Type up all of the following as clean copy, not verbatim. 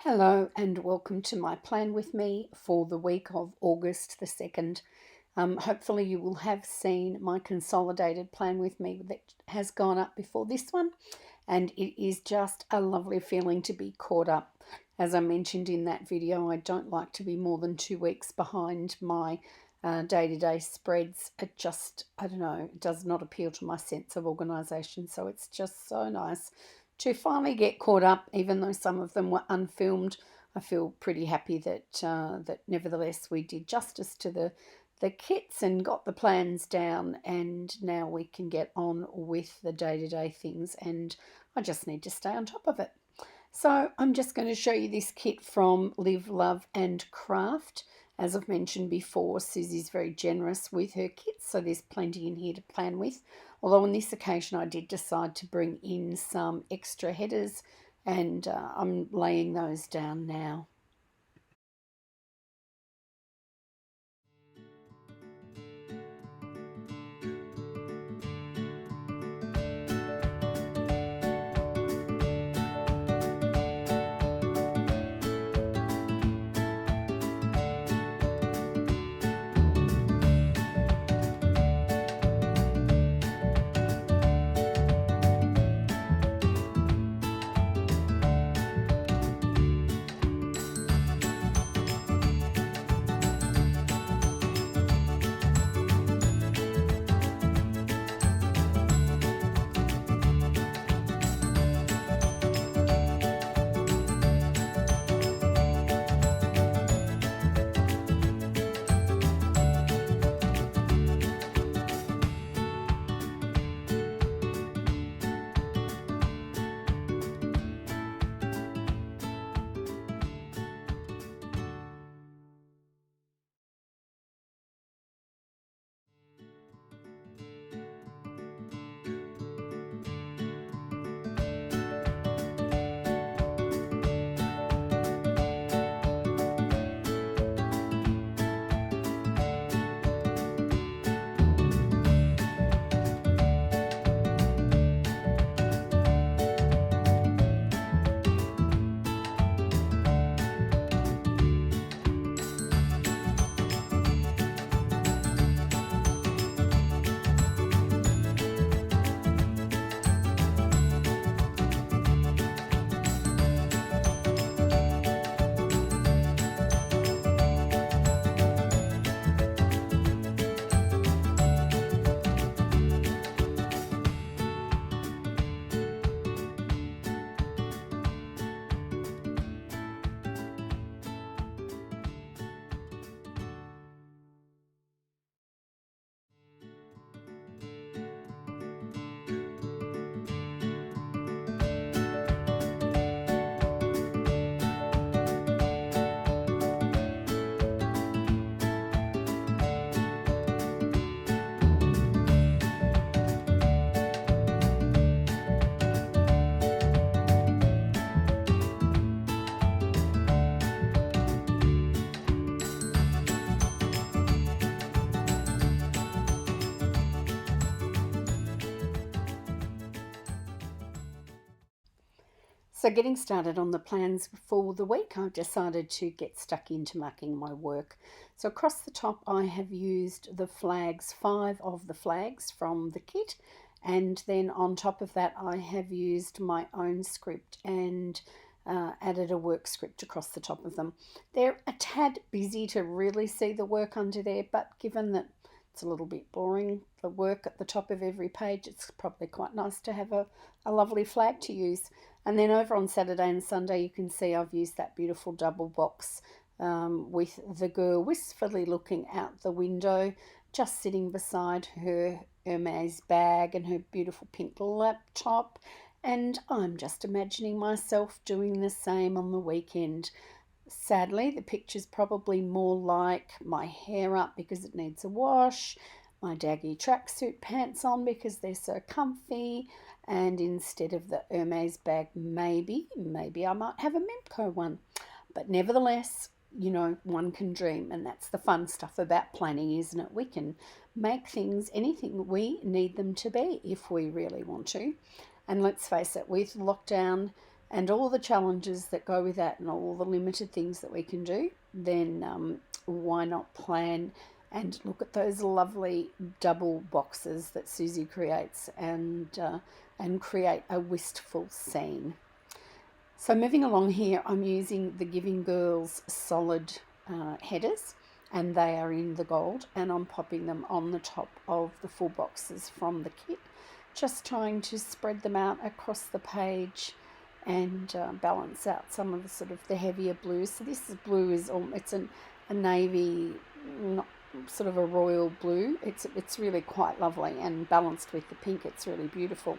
Hello and welcome to my plan with me for the week of August the 2nd. Hopefully you will have seen my consolidated plan with me that has gone up before this one, and it is just a lovely feeling to be caught up. As I mentioned in that video, I don't like to be more than 2 weeks behind my day-to-day spreads. I don't know, it does not appeal to my sense of organisation, so it's just so nice to finally get caught up, even though some of them were unfilmed. I feel pretty happy that nevertheless we did justice to the kits and got the plans down, and now we can get on with the day-to-day things, and I just need to stay on top of it. So I'm just going to show you this kit from Live, Love and Craft. As I've mentioned before, Susie's very generous with her kits, so there's plenty in here to plan with. Although on this occasion I did decide to bring in some extra headers, and I'm laying those down now. So getting started on the plans for the week, I've decided to get stuck into marking my work. So across the top I have used the flags, 5 of the flags from the kit, and then on top of that I have used my own script and added a work script across the top of them. They're a tad busy to really see the work under there, but given that it's a little bit boring, the work at the top of every page, it's probably quite nice to have a lovely flag to use. And then over on Saturday and Sunday, you can see I've used that beautiful double box with the girl wistfully looking out the window, just sitting beside her Hermes bag and her beautiful pink laptop. And I'm just imagining myself doing the same on the weekend. Sadly, the picture's probably more like my hair up because it needs a wash, my daggy tracksuit pants on because they're so comfy, and instead of the Hermes bag, maybe I might have a Memco one. But nevertheless, you know, one can dream, and that's the fun stuff about planning, isn't it? We can make things anything we need them to be if we really want to. And let's face it, with lockdown and all the challenges that go with that and all the limited things that we can do, then why not plan and look at those lovely double boxes that Susie creates and create a wistful scene. So moving along here, I'm using the Giving Girls solid headers, and they are in the gold, and I'm popping them on the top of the full boxes from the kit, just trying to spread them out across the page and balance out some of the sort of the heavier blues. So this blue is it's a navy, not sort of a royal blue. It's really quite lovely, and balanced with the pink, it's really beautiful.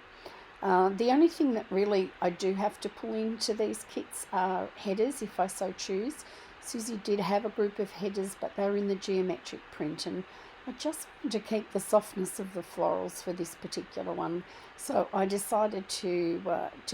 The only thing that really I do have to pull into these kits are headers, if I so choose. Susie did have a group of headers, but they're in the geometric print, and I just wanted to keep the softness of the florals for this particular one. So I decided to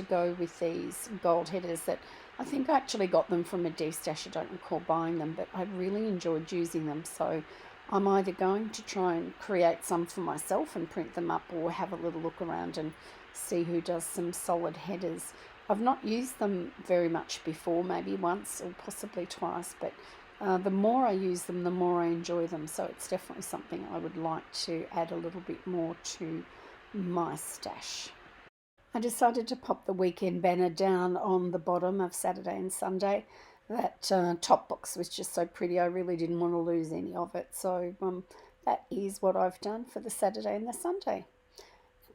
go with these gold headers that I think I actually got them from a D-stash. I don't recall buying them, but I really enjoyed using them. So I'm either going to try and create some for myself and print them up, or have a little look around and see who does some solid headers. I've not used them very much before, maybe once or possibly twice, but the more I use them, the more I enjoy them. So it's definitely something I would like to add a little bit more to my stash. I decided to pop the weekend banner down on the bottom of Saturday and Sunday. That top box was just so pretty, I really didn't want to lose any of it. So that is what I've done for the Saturday and the Sunday.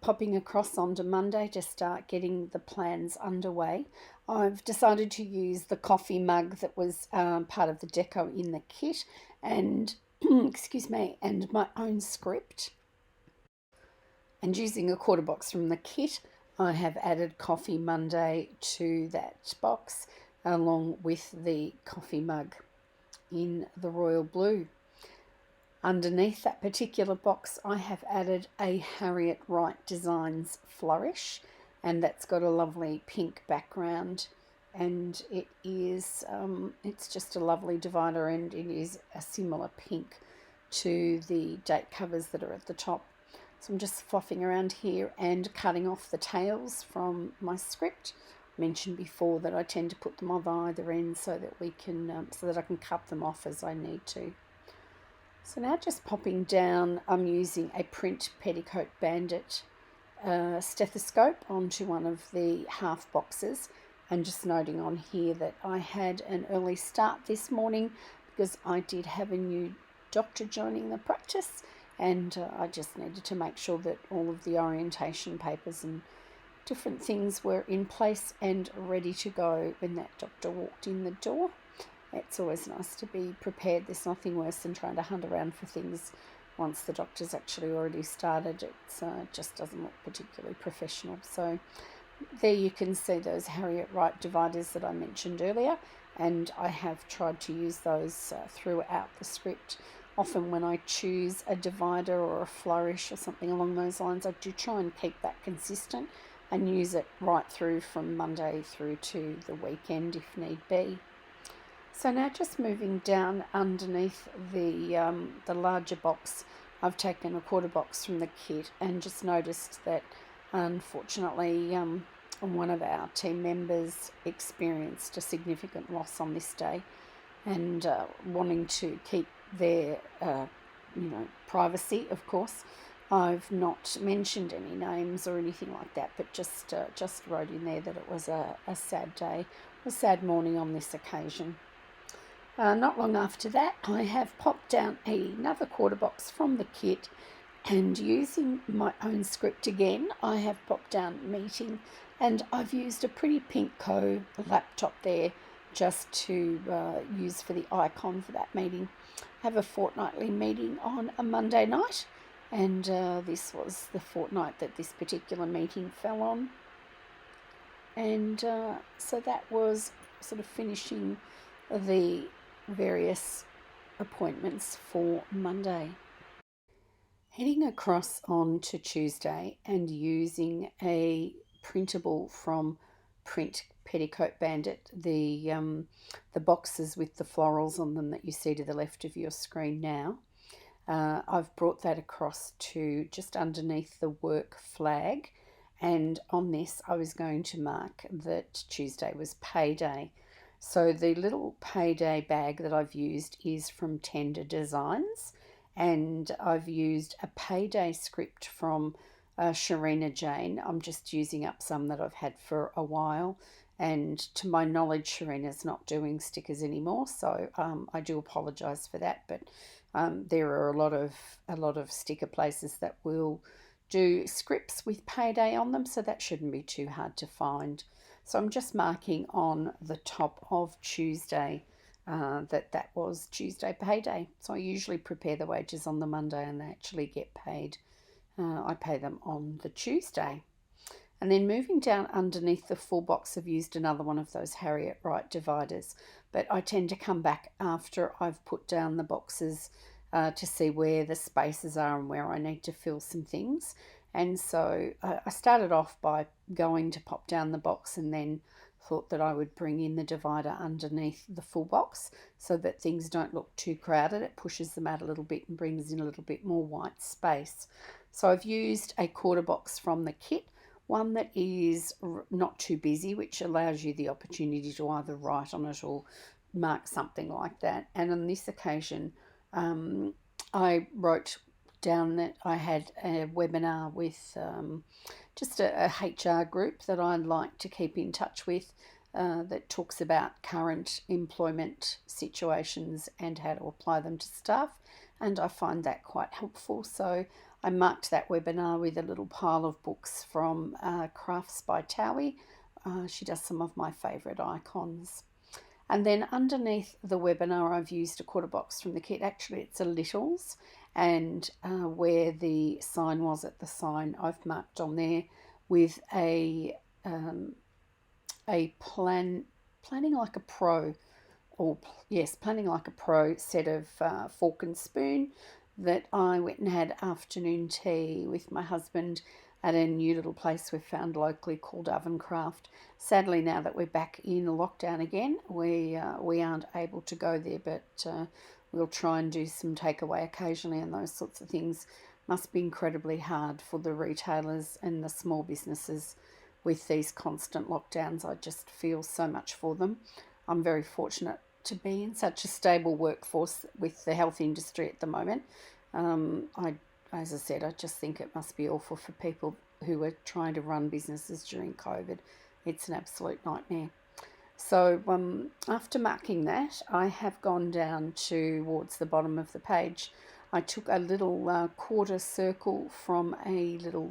Popping across onto Monday to start getting the plans underway. I've decided to use the coffee mug that was part of the deco in the kit, and excuse me, and my own script. And using a quarter box from the kit, I have added Coffee Monday to that box, along with the coffee mug in the royal blue. Underneath that particular box, I have added a Harriet Wright Designs Flourish, and that's got a lovely pink background, and it is it's just a lovely divider, and it is a similar pink to the date covers that are at the top. So I'm just fluffing around here and cutting off the tails from my script. I mentioned before that I tend to put them on either end so that we can so that I can cut them off as I need to. So now just popping down, I'm using a print petticoat bandit stethoscope onto one of the half boxes, and just noting on here that I had an early start this morning because I did have a new doctor joining the practice, and I just needed to make sure that all of the orientation papers and different things were in place and ready to go when that doctor walked in the door. It's always nice to be prepared. There's nothing worse than trying to hunt around for things once the doctor's actually already started. It just doesn't look particularly professional. So there you can see those Harriet Wright dividers that I mentioned earlier, and I have tried to use those throughout the script. Often when I choose a divider or a flourish or something along those lines, I do try and keep that consistent and use it right through from Monday through to the weekend if need be. So now just moving down underneath the larger box, I've taken a quarter box from the kit and just noticed that unfortunately one of our team members experienced a significant loss on this day, and wanting to keep their privacy, of course, I've not mentioned any names or anything like that, but just wrote in there that it was a sad day, a sad morning on this occasion. Not long after that, I have popped down another quarter box from the kit, and using my own script again, I have popped down meeting, and I've used a pretty pink laptop there just to use for the icon for that meeting. I have a fortnightly meeting on a Monday night, and this was the fortnight that this particular meeting fell on. And so that was sort of finishing the various appointments for Monday. Heading across on to Tuesday and using a printable from Print Petticoat Bandit, the boxes with the florals on them that you see to the left of your screen now. I've brought that across to just underneath the work flag, And on this I was going to mark that Tuesday was payday. So the little payday bag that I've used is from Tender Designs, and I've used a payday script from Sharina Jane. I'm just using up some that I've had for a while, and to my knowledge Sharina's not doing stickers anymore, so I do apologise for that, but there are a lot of sticker places that will do scripts with payday on them, so that shouldn't be too hard to find. So I'm just marking on the top of Tuesday that was Tuesday payday. So I usually prepare the wages on the Monday and they actually get paid. I pay them on the Tuesday. And then moving down underneath the full box, I've used another one of those Harriet Wright dividers, but I tend to come back after I've put down the boxes to see where the spaces are and where I need to fill some things. And so I started off by going to pop down the box, and then thought that I would bring in the divider underneath the full box so that things don't look too crowded. It pushes them out a little bit and brings in a little bit more white space. So I've used a quarter box from the kit, one that is not too busy, which allows you the opportunity to either write on it or mark something like that. And on this occasion, I wrote down that I had a webinar with just a HR group that I like to keep in touch with that talks about current employment situations and how to apply them to staff, and I find that quite helpful. So I marked that webinar with a little pile of books from Crafts by Towie. She does some of my favourite icons. And then underneath the webinar, I've used a quarter box from the kit. Actually, it's a Littles, and where the sign was at the sign, I've marked on there with a planning like a pro, or yes, planning like a pro set of fork and spoon that I went and had afternoon tea with my husband at a new little place we've found locally called Oven Craft. Sadly, now that we're back in lockdown again, we aren't able to go there, but we'll try and do some takeaway occasionally, and those sorts of things must be incredibly hard for the retailers and the small businesses with these constant lockdowns. I just feel so much for them. I'm very fortunate to be in such a stable workforce with the health industry at the moment. As I said, I just think it must be awful for people who are trying to run businesses during COVID. It's an absolute nightmare. So after marking that, I have gone down towards the bottom of the page. I took a little quarter circle from a little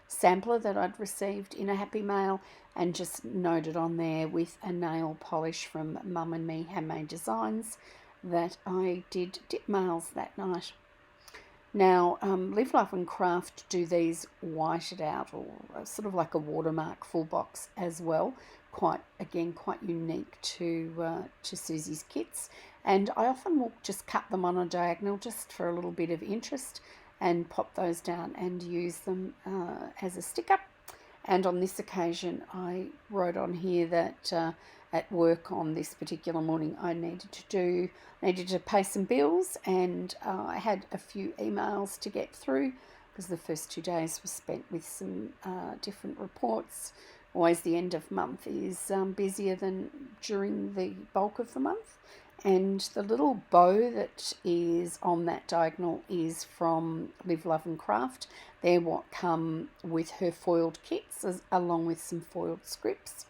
sampler that I'd received in a Happy Mail, and just noted on there with a nail polish from Mum and Me Handmade Designs that I did dip mails that night. Now, Live, Love and Craft do these whited out, or sort of like a watermark full box as well. Quite unique to Susie's kits. And I often will just cut them on a diagonal just for a little bit of interest and pop those down and use them as a sticker. And on this occasion, I wrote on here that at work on this particular morning, I needed to pay some bills, and I had a few emails to get through because the first 2 days were spent with some different reports. Always the end of month is busier than during the bulk of the month. And the little bow that is on that diagonal is from Live, Love and Craft. They're what come with her foiled kits, along with some foiled scripts.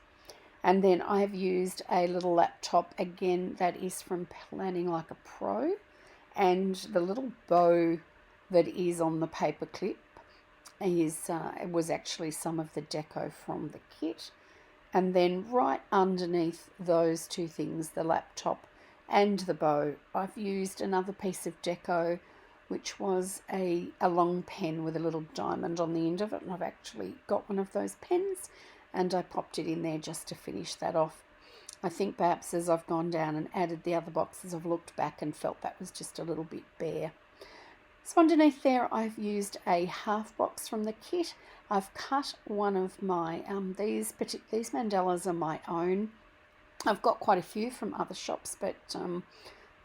And then I have used a little laptop, again, that is from Planning Like a Pro. And the little bow that is on the paper clip it was actually some of the deco from the kit. And then right underneath those two things, the laptop and the bow, I've used another piece of deco, which was a long pen with a little diamond on the end of it, and I've actually got one of those pens, and I popped it in there just to finish that off. I think perhaps as I've gone down and added the other boxes, I've looked back and felt that was just a little bit bare. So underneath there, I've used a half box from the kit. I've cut one of my, these mandalas are my own. I've got quite a few from other shops, but on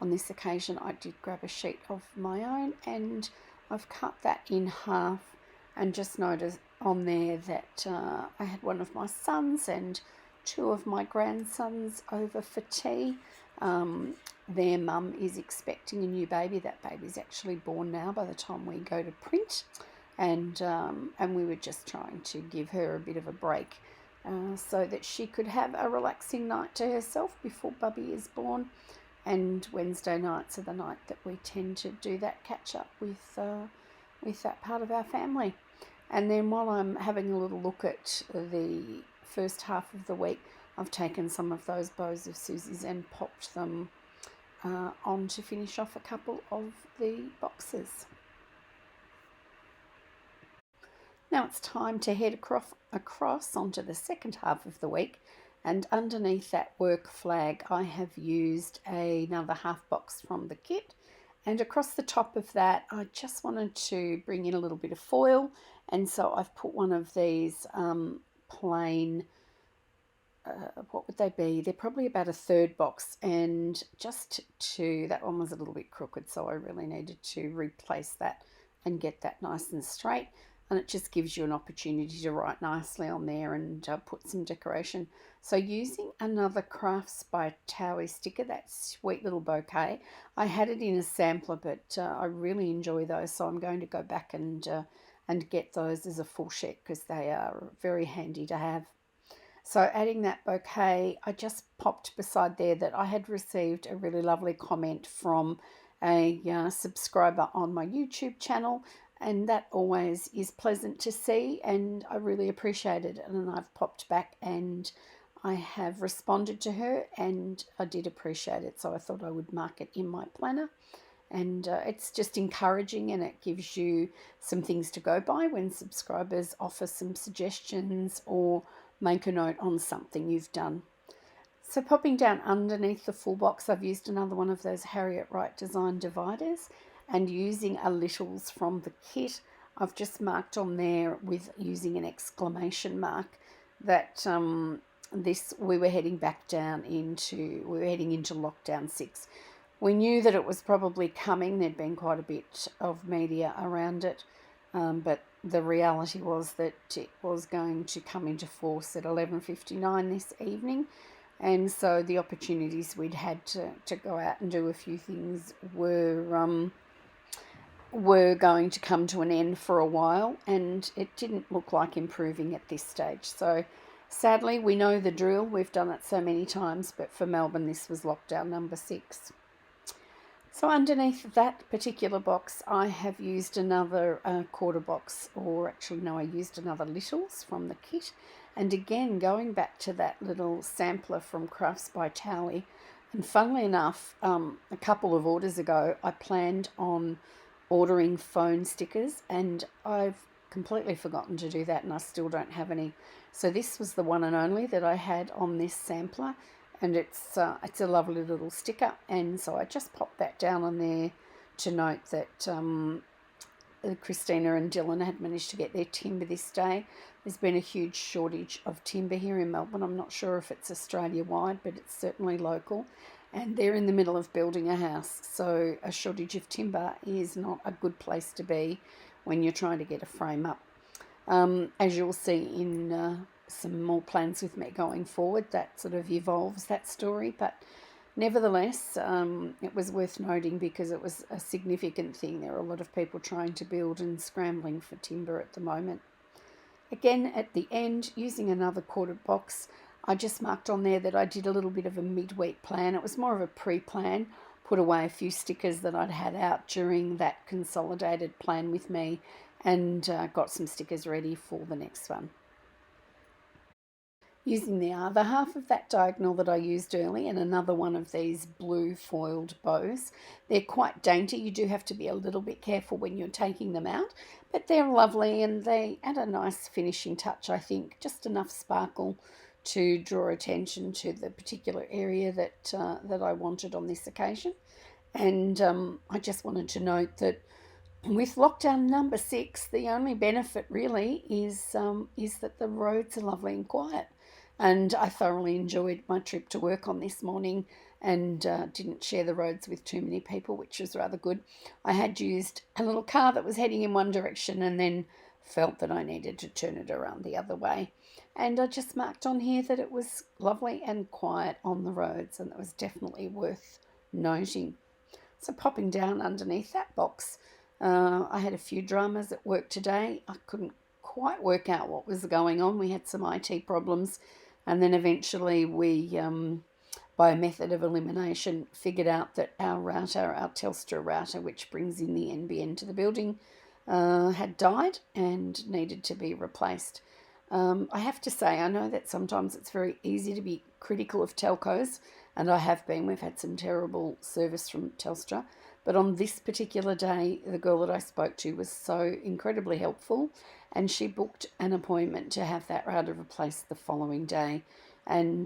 this occasion I did grab a sheet of my own, and I've cut that in half and just noted on there that I had one of my sons and two of my grandsons over for tea. Their mum is expecting a new baby. That baby's actually born now by the time we go to print, and we were just trying to give her a bit of a break so that she could have a relaxing night to herself before Bubby is born. And Wednesday nights are the night that we tend to do that catch up with that part of our family. And then while I'm having a little look at the first half of the week, I've taken some of those bows of Susie's and popped them on to finish off a couple of the boxes. Now it's time to head across onto the second half of the week, and underneath that work flag I have used another half box from the kit, and across the top of that I just wanted to bring in a little bit of foil, and so I've put one of these plain, what would they be? They're probably about a third box, and that one was a little bit crooked, so I really needed to replace that and get that nice and straight. And it just gives you an opportunity to write nicely on there and put some decoration. So using another Crafts by Towie sticker, that sweet little bouquet, I had it in a sampler, but I really enjoy those, so I'm going to go back and get those as a full sheet because they are very handy to have. So adding that bouquet, I just popped beside there that I had received a really lovely comment from a subscriber on my YouTube channel, and that always is pleasant to see, and I really appreciate it. And I've popped back and I have responded to her, and I did appreciate it, so I thought I would mark it in my planner. And it's just encouraging, and it gives you some things to go by when subscribers offer some suggestions or make a note on something you've done. So popping down underneath the full box, I've used another one of those Harriet Wright design dividers, and using a Littles from the kit, I've just marked on there with using an exclamation mark that we were heading into lockdown 6. We knew that it was probably coming. There'd been quite a bit of media around it, but the reality was that it was going to come into force at 11:59 this evening. And so the opportunities we'd had to go out and do a few things were going to come to an end for a while, and it didn't look like improving at this stage. So sadly, we know the drill. We've done it so many times, but for Melbourne, this was lockdown number 6. So underneath that particular box, I have used another quarter box, or actually no, I used another Littles from the kit. And again, going back to that little sampler from Crafts by Towie, and funnily enough, a couple of orders ago, I planned on ordering phone stickers, and I've completely forgotten to do that, and I still don't have any. So this was the one and only that I had on this sampler, and it's a lovely little sticker, and so I just popped that down on there to note that Christina and Dylan had managed to get their timber this day. There's been a huge shortage of timber here in Melbourne. I'm not sure if it's Australia-wide, but it's certainly local. And they're in the middle of building a house, so a shortage of timber is not a good place to be when you're trying to get a frame up. As you'll see in some more plans with me going forward, that sort of evolves that story, but nevertheless, it was worth noting because it was a significant thing. There are a lot of people trying to build and scrambling for timber at the moment. Again, at the end, using another quarter box, I just marked on there that I did a little bit of a midweek plan. It was more of a pre-plan, put away a few stickers that I'd had out during that consolidated plan with me, and got some stickers ready for the next one. Using the other half of that diagonal that I used early, and another one of these blue foiled bows. They're quite dainty. You do have to be a little bit careful when you're taking them out, but they're lovely, and they add a nice finishing touch, I think. Just enough sparkle to draw attention to the particular area that I wanted on this occasion. And I just wanted to note that with lockdown number 6, the only benefit really is that the roads are lovely and quiet. And I thoroughly enjoyed my trip to work on this morning, and didn't share the roads with too many people, which was rather good. I had used a little car that was heading in one direction and then felt that I needed to turn it around the other way. And I just marked on here that it was lovely and quiet on the roads, and it was definitely worth noting. So popping down underneath that box, I had a few dramas at work today. I couldn't quite work out what was going on. We had some IT problems, and then eventually we, by a method of elimination, figured out that our router, our Telstra router, which brings in the NBN to the building, had died and needed to be replaced. I have to say, I know that sometimes it's very easy to be critical of telcos, and I have been. We've had some terrible service from Telstra. But on this particular day, the girl that I spoke to was so incredibly helpful, and she booked an appointment to have that router replaced the following day. And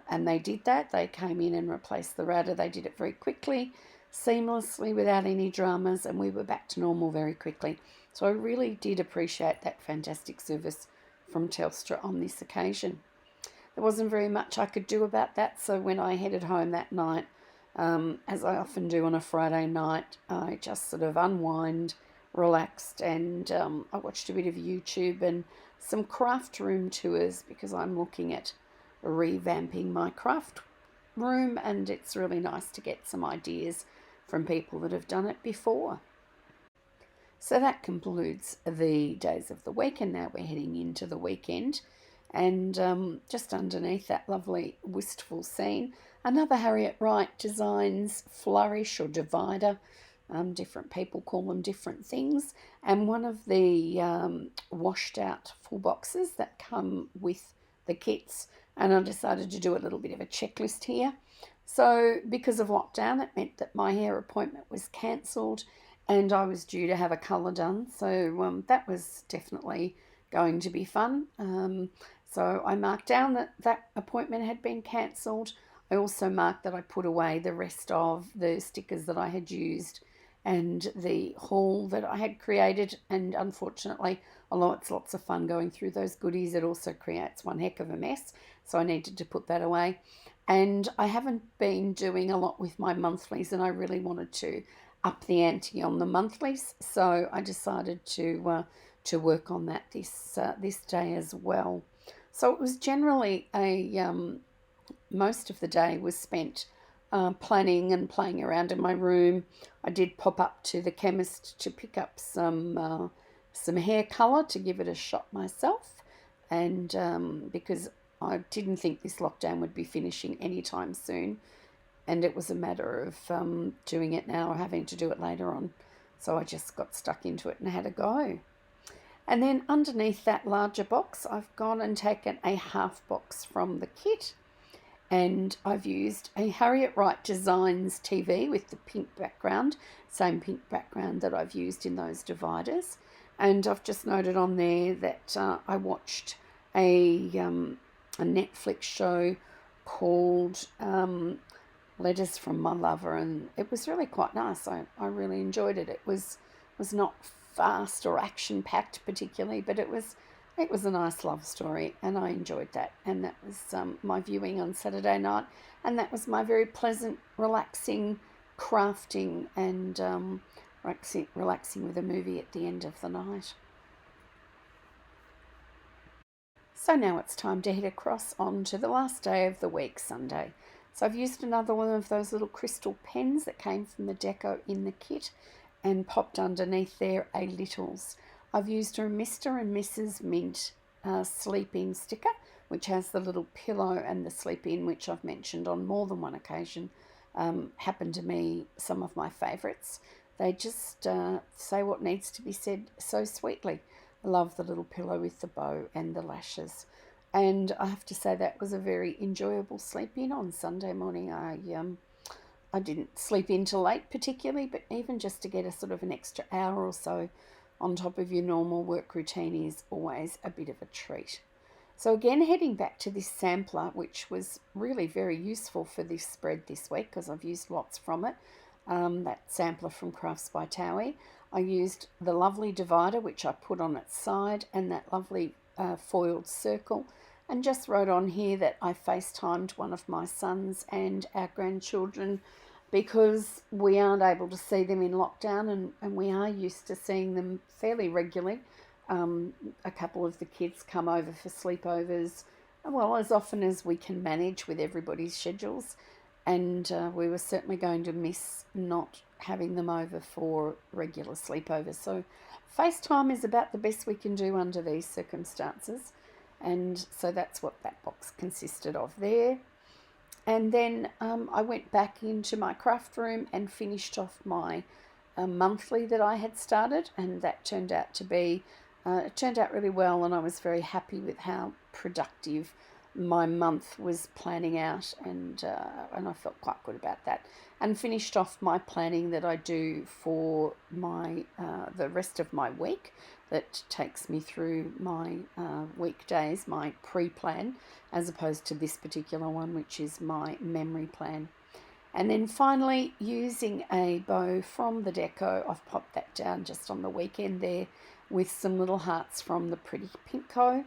they did that. They came in and replaced the router. They did it very quickly, seamlessly, without any dramas, and we were back to normal very quickly. So I really did appreciate that fantastic service from Telstra on this occasion. There wasn't very much I could do about that, so when I headed home that night, as I often do on a Friday night, I just sort of unwind, relaxed, and I watched a bit of YouTube and some craft room tours because I'm looking at revamping my craft room, and it's really nice to get some ideas from people that have done it before. So that concludes the days of the week, and now we're heading into the weekend. And just underneath that lovely wistful scene, another Harriet Wright Designs flourish or divider. Different people call them different things. And one of the washed out full boxes that come with the kits. And I decided to do a little bit of a checklist here. So because of lockdown, it meant that my hair appointment was cancelled and I was due to have a colour done. So that was definitely going to be fun. So I marked down that that appointment had been cancelled. I also marked that I put away the rest of the stickers that I had used and the haul that I had created. And unfortunately, although it's lots of fun going through those goodies, it also creates one heck of a mess. So I needed to put that away. And I haven't been doing a lot with my monthlies, and I really wanted to up the ante on the monthlies. So I decided to work on that this day as well. So it was generally most of the day was spent planning and playing around in my room. I did pop up to the chemist to pick up some hair colour to give it a shot myself, and because I didn't think this lockdown would be finishing anytime soon, and it was a matter of doing it now or having to do it later on. So I just got stuck into it and had a go. And then underneath that larger box, I've gone and taken a half box from the kit, and I've used a Harriet Wright Designs TV with the pink background, same pink background that I've used in those dividers. And I've just noted on there that I watched a Netflix show called Letters from My Lover, and it was really quite nice. I really enjoyed it. It was not fast or action packed particularly, but it was a nice love story, and I enjoyed that. And that was my viewing on Saturday night, and that was my very pleasant, relaxing crafting and relaxing with a movie at the end of the night. So now it's time to head across onto the last day of the week, Sunday. So I've used another one of those little crystal pens that came from the deco in the kit and popped underneath there a Littles. I've used a Mr. and Mrs. Mint sleep-in sticker, which has the little pillow and the sleep-in, which I've mentioned on more than one occasion, happen to me some of my favourites. They just say what needs to be said so sweetly. I love the little pillow with the bow and the lashes. And I have to say that was a very enjoyable sleep-in on Sunday morning. I didn't sleep in till late particularly, but even just to get a sort of an extra hour or so on top of your normal work routine is always a bit of a treat. So again, heading back to this sampler, which was really very useful for this spread this week because I've used lots from it, that sampler from Crafts by Towie. I used the lovely divider, which I put on its side, and that lovely foiled circle, and just wrote on here that I FaceTimed one of my sons and our grandchildren because we aren't able to see them in lockdown, and we are used to seeing them fairly regularly. a couple of the kids come over for sleepovers, well, as often as we can manage with everybody's schedules. And we were certainly going to miss not having them over for regular sleepovers. So FaceTime is about the best we can do under these circumstances. And so that's what that box consisted of there. And then I went back into my craft room and finished off my monthly that I had started, and that turned out to be, it turned out really well, and I was very happy with how productive my month was planning out, and I felt quite good about that. And finished off my planning that I do for my the rest of my week, that takes me through my weekdays, my pre-plan, as opposed to this particular one, which is my memory plan. And then finally, using a bow from the deco, I've popped that down just on the weekend there with some little hearts from the Pretty Pinko.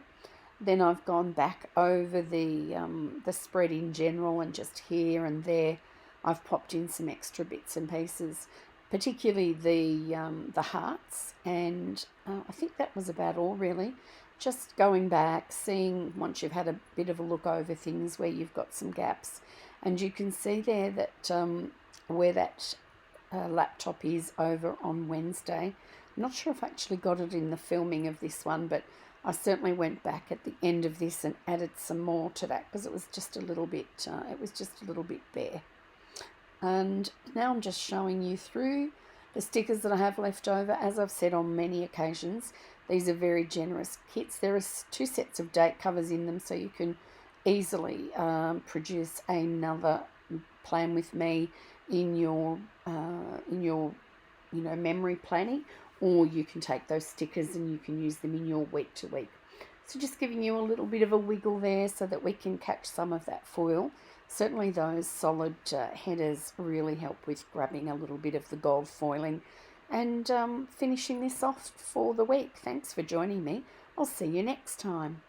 Then I've gone back over the spread in general, and just here and there I've popped in some extra bits and pieces, particularly the hearts, and I think that was about all really. Just going back, seeing once you've had a bit of a look over things where you've got some gaps, and you can see there that where that laptop is over on Wednesday. I'm not sure if I actually got it in the filming of this one, but I certainly went back at the end of this and added some more to that, because it was just a little bit bare. And now I'm just showing you through the stickers that I have left over. As I've said on many occasions, these are very generous kits. There are 2 sets of date covers in them, so you can easily produce another plan with me in your memory planning, or you can take those stickers and you can use them in your week to week. So just giving you a little bit of a wiggle there so that we can catch some of that foil. Certainly those solid headers really help with grabbing a little bit of the gold foiling, and finishing this off for the week. Thanks for joining me. I'll see you next time.